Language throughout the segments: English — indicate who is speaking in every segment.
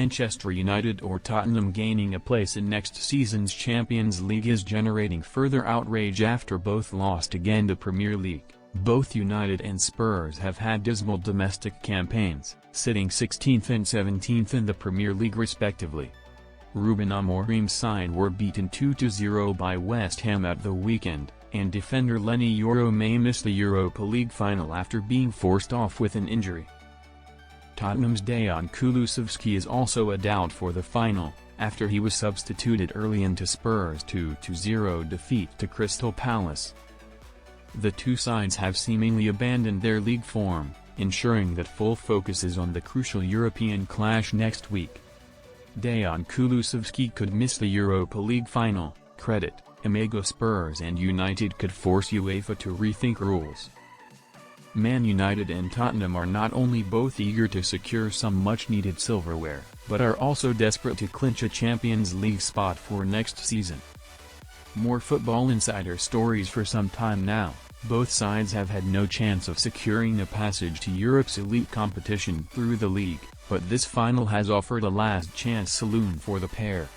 Speaker 1: Manchester United or Tottenham gaining a place in next season's Champions League is generating further outrage after both lost again to Premier League. Both United and Spurs have had dismal domestic campaigns, sitting 16th and 17th in the Premier League respectively. Ruben Amorim's side were beaten 2-0 by West Ham at the weekend, and defender Leny Yoro may miss the Europa League final after being forced off with an injury. Tottenham's Dejan Kulusevski is also a doubt for the final, after he was substituted early into Spurs' 2-0 defeat to Crystal Palace. The two sides have seemingly abandoned their league form, ensuring that full focus is on the crucial European clash next week. Dejan Kulusevski could miss the Europa League final, credit, Amigo Spurs and United could force UEFA to rethink rules. Man United and Tottenham are not only both eager to secure some much-needed silverware, but are also desperate to clinch a Champions League spot for next season. More Football Insider stories. For some time now, both sides have had no chance of securing a passage to Europe's elite competition through the league, but this final has offered a last-chance saloon for the pair.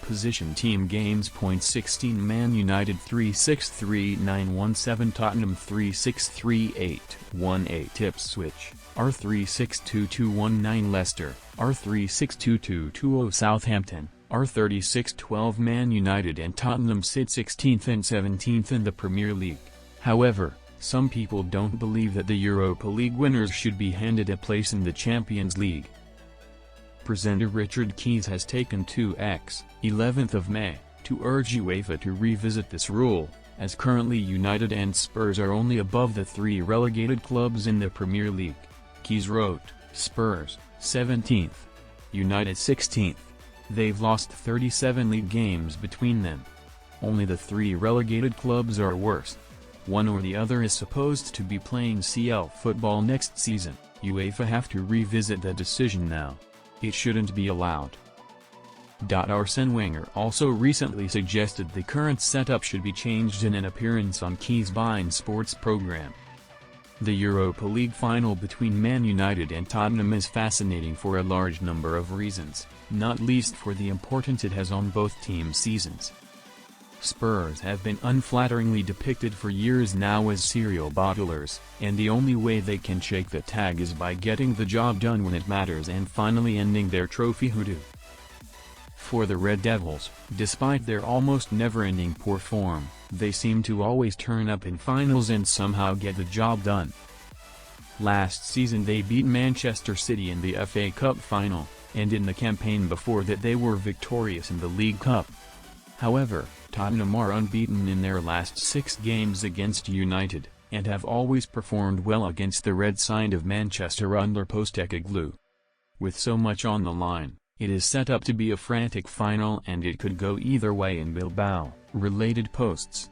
Speaker 1: Position team games. Point 16 Man United 3-6-3-9-1-7 Tottenham 3-6-3-8-1-8 Ipswich, R3-6-2-2-1-9 Leicester, R3-6-2-2-2-0 Southampton, R36-12 Man United and Tottenham sit 16th and 17th in the Premier League. However, some people don't believe that the Europa League winners should be handed a place in the Champions League. Presenter Richard Keys has taken to X, 11th of May, to urge UEFA to revisit this rule, as currently United and Spurs are only above the three relegated clubs in the Premier League. Keys wrote, Spurs, 17th. United 16th. They've lost 37 league games between them. Only the three relegated clubs are worse. One or the other is supposed to be playing CL football next season. UEFA have to revisit the decision now. It shouldn't be allowed. Arsene Wenger also recently suggested the current setup should be changed in an appearance on Keys' beIN Sports program. The Europa League final between Man United and Tottenham is fascinating for a large number of reasons, not least for the importance it has on both teams' seasons. Spurs have been unflatteringly depicted for years now as serial bottlers, and the only way they can shake the tag is by getting the job done when it matters and finally ending their trophy hoodoo. For the Red Devils, despite their almost never-ending poor form, they seem to always turn up in finals and somehow get the job done. Last season they beat Manchester City in the FA Cup final, and in the campaign before that they were victorious in the League Cup. However, Tottenham are unbeaten in their last 6 games against United, and have always performed well against the Red side of Manchester under Postecoglou. With so much on the line, it is set up to be a frantic final and it could go either way in Bilbao, related posts.